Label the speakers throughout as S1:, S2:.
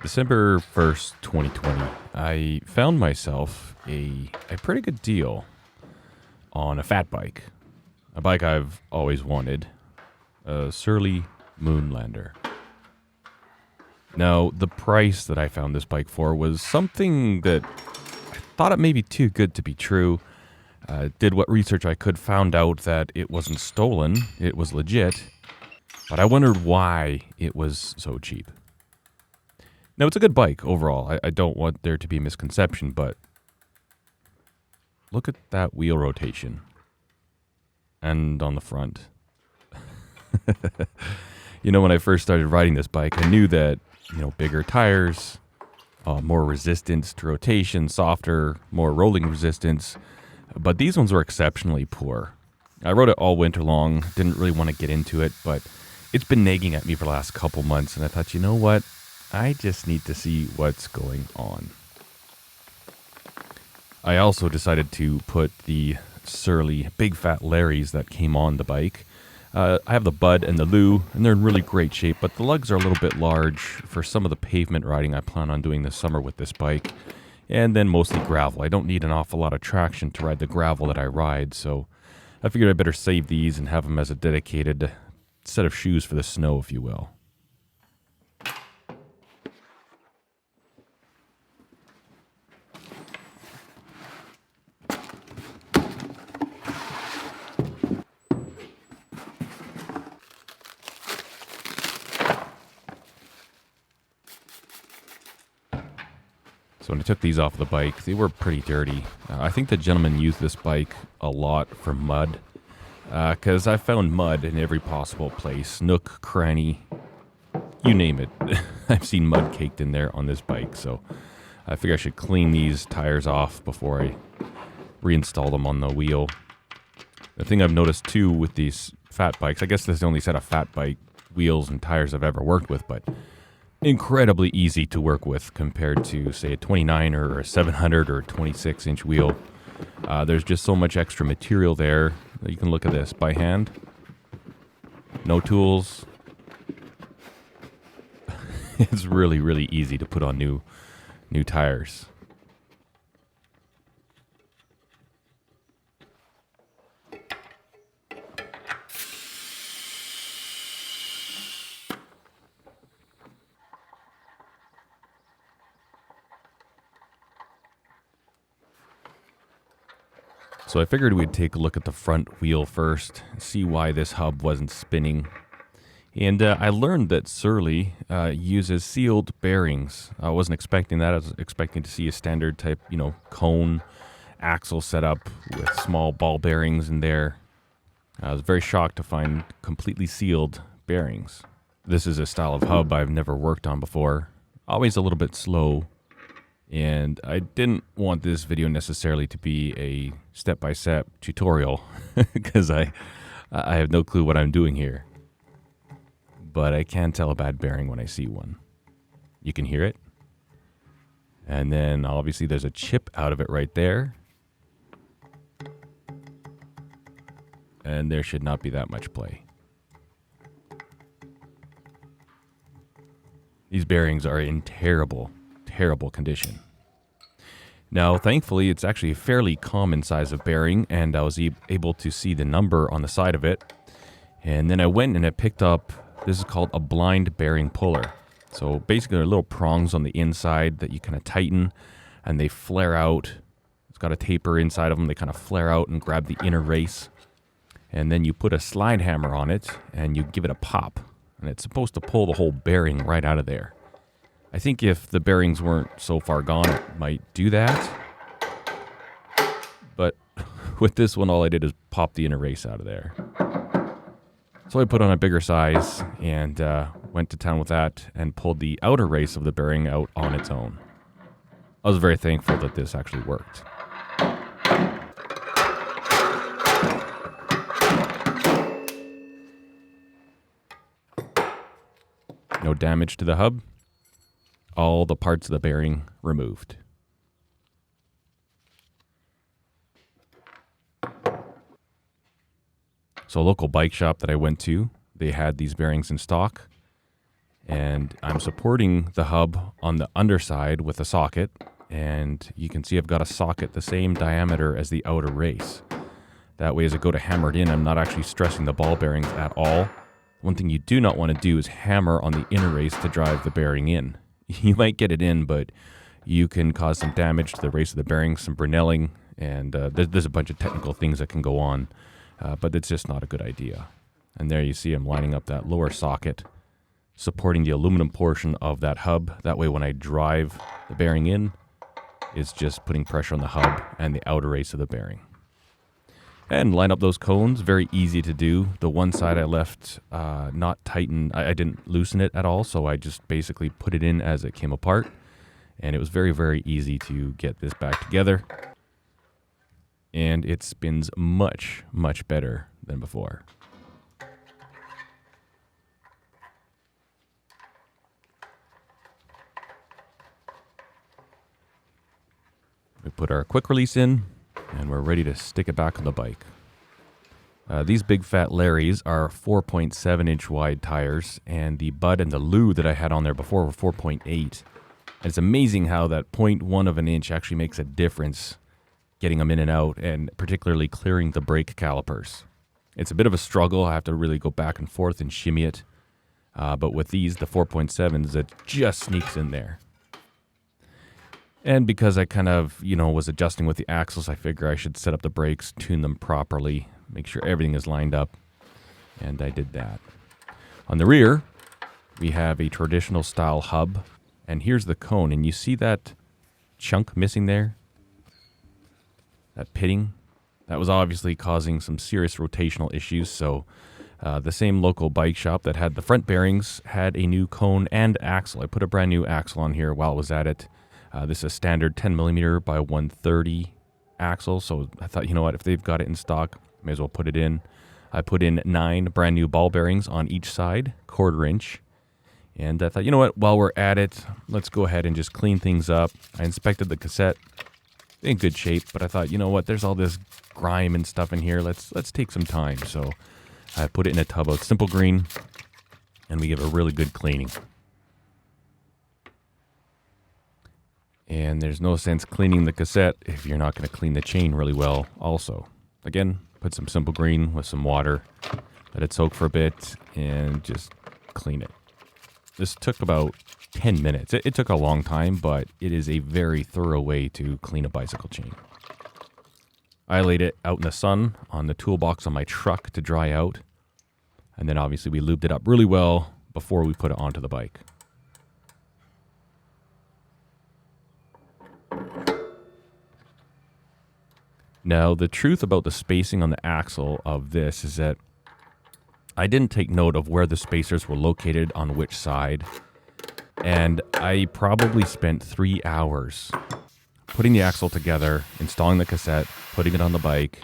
S1: December 1st, 2020, I found myself a pretty good deal on a fat bike. A bike I've always wanted. A Surly Moonlander. Now, the price that I found this bike for was something that I thought it may be too good to be true. Did what research I could, found out that it wasn't stolen, it was legit, but I wondered why it was so cheap. Now, it's a good bike overall. I don't want there to be a misconception, but look at that wheel rotation. And on the front. When I first started riding this bike, I knew that, bigger tires, more resistance to rotation, softer, more rolling resistance. But these ones were exceptionally poor. I rode it all winter long, didn't really want to get into it, but it's been nagging at me for the last couple months, and I thought, you know what? I just need to see what's going on. I also decided to put the Surly Big Fat Larrys that came on the bike. I have the Bud and the Lou, and they're in really great shape, but the lugs are a little bit large for some of the pavement riding I plan on doing this summer with this bike, and then mostly gravel. I don't need an awful lot of traction to ride the gravel that I ride, so I figured I better save these and have them as a dedicated set of shoes for the snow, if you will. So when I took these off the bike, they were pretty dirty. I think the gentleman used this bike a lot for mud, because I found mud in every possible place, nook, cranny, you name it. I've seen mud caked in there on this bike, so I figure I should clean these tires off before I reinstall them on the wheel. The thing I've noticed too with these fat bikes, I guess this is the only set of fat bike wheels and tires I've ever worked with, but incredibly easy to work with compared to, say, a 29 or a 700 or a 26-inch wheel. There's just so much extra material there. You can look at this by hand. No tools. It's really, really easy to put on new tires. So I figured we'd take a look at the front wheel first, see why this hub wasn't spinning. And I learned that Surly uses sealed bearings. I wasn't expecting that. I was expecting to see a standard type, cone axle setup with small ball bearings in there. I was very shocked to find completely sealed bearings. This is a style of hub I've never worked on before. Always a little bit slow. And I didn't want this video necessarily to be a step-by-step tutorial because I have no clue what I'm doing here. But I can tell a bad bearing when I see one. You can hear it. And then obviously there's a chip out of it right there. And there should not be that much play. These bearings are in terrible condition. Now, thankfully, it's actually a fairly common size of bearing, and I was able to see the number on the side of it. And then I went and I picked up, this is called a blind bearing puller. So basically, there are little prongs on the inside that you kind of tighten, and they flare out. It's got a taper inside of them. They kind of flare out and grab the inner race. And then you put a slide hammer on it, and you give it a pop. And it's supposed to pull the whole bearing right out of there. I think if the bearings weren't so far gone, it might do that. But with this one, all I did is pop the inner race out of there. So I put on a bigger size and went to town with that and pulled the outer race of the bearing out on its own. I was very thankful that this actually worked. No damage to the hub. All the parts of the bearing removed. So a local bike shop that I went to, they had these bearings in stock. And I'm supporting the hub on the underside with a socket, and you can see I've got a socket the same diameter as the outer race. That way, as I go to hammer it in, I'm not actually stressing the ball bearings at all. One thing you do not want to do is hammer on the inner race to drive the bearing in. You might get it in, but you can cause some damage to the race of the bearing, some brunelling, and there's a bunch of technical things that can go on, but it's just not a good idea. And there you see I'm lining up that lower socket, supporting the aluminum portion of that hub. That way when I drive the bearing in, it's just putting pressure on the hub and the outer race of the bearing. And line up those cones, very easy to do. The one side I left not tightened, I didn't loosen it at all, so I just basically put it in as it came apart. And it was very, very easy to get this back together. And it spins much, much better than before. We put our quick release in, and we're ready to stick it back on the bike. These big fat Larrys are 4.7 inch wide tires, and the Bud and the Lou that I had on there before were 4.8. And it's amazing how that 0.1 of an inch actually makes a difference getting them in and out, and particularly clearing the brake calipers. It's a bit of a struggle. I have to really go back and forth and shimmy it. But with these, the 4.7s, it just sneaks in there. And because I kind of, was adjusting with the axles, I figure I should set up the brakes, tune them properly, make sure everything is lined up. And I did that. On the rear, we have a traditional style hub. And here's the cone. And you see that chunk missing there? That pitting? That was obviously causing some serious rotational issues. So the same local bike shop that had the front bearings had a new cone and axle. I put a brand new axle on here while I was at it. This is a standard 10mm by 130 axle, so I thought, if they've got it in stock, may as well put it in. I put in 9 brand new ball bearings on each side, 1/4 inch, and I thought, while we're at it, let's go ahead and just clean things up. I inspected the cassette, in good shape, but I thought, there's all this grime and stuff in here, let's take some time. So I put it in a tub of Simple Green, and we give a really good cleaning. And there's no sense cleaning the cassette if you're not going to clean the chain really well also. Again, put some Simple Green with some water, let it soak for a bit, and just clean it. This took about 10 minutes. It took a long time, but it is a very thorough way to clean a bicycle chain. I laid it out in the sun on the toolbox on my truck to dry out. And then obviously we lubed it up really well before we put it onto the bike. Now, the truth about the spacing on the axle of this is that I didn't take note of where the spacers were located on which side, and I probably spent 3 hours putting the axle together, installing the cassette, putting it on the bike,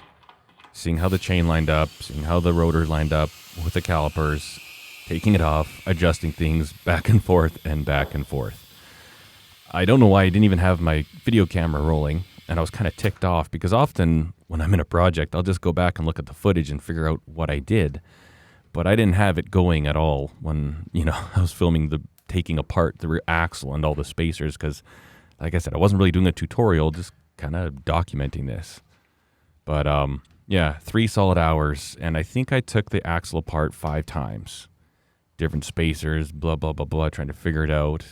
S1: seeing how the chain lined up, seeing how the rotor lined up with the calipers, taking it off, adjusting things back and forth and back and forth. I don't know why I didn't even have my video camera rolling. And I was kind of ticked off because often when I'm in a project, I'll just go back and look at the footage and figure out what I did. But I didn't have it going at all when, I was filming the taking apart the rear axle and all the spacers because, like I said, I wasn't really doing a tutorial, just kind of documenting this. But, 3 solid hours. And I think I took the axle apart 5 times. Different spacers, blah, blah, blah, blah, trying to figure it out.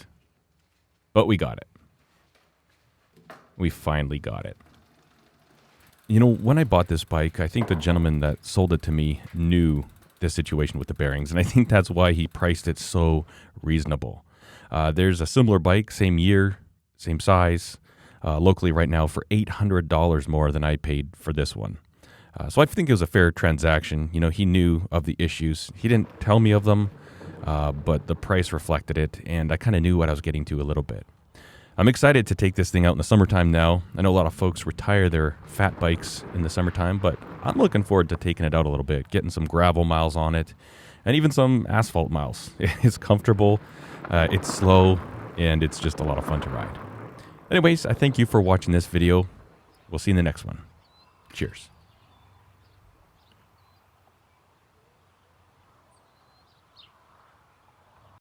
S1: But we got it. We finally got it. When I bought this bike, I think the gentleman that sold it to me knew the situation with the bearings, and I think that's why he priced it so reasonable. There's a similar bike, same year, same size, locally right now for $800 more than I paid for this one. So I think it was a fair transaction. He knew of the issues. He didn't tell me of them, but the price reflected it, and I kind of knew what I was getting to a little bit. I'm excited to take this thing out in the summertime now. I know a lot of folks retire their fat bikes in the summertime, but I'm looking forward to taking it out a little bit, getting some gravel miles on it, and even some asphalt miles. It's comfortable, it's slow, and it's just a lot of fun to ride. Anyways, I thank you for watching this video. We'll see you in the next one. Cheers.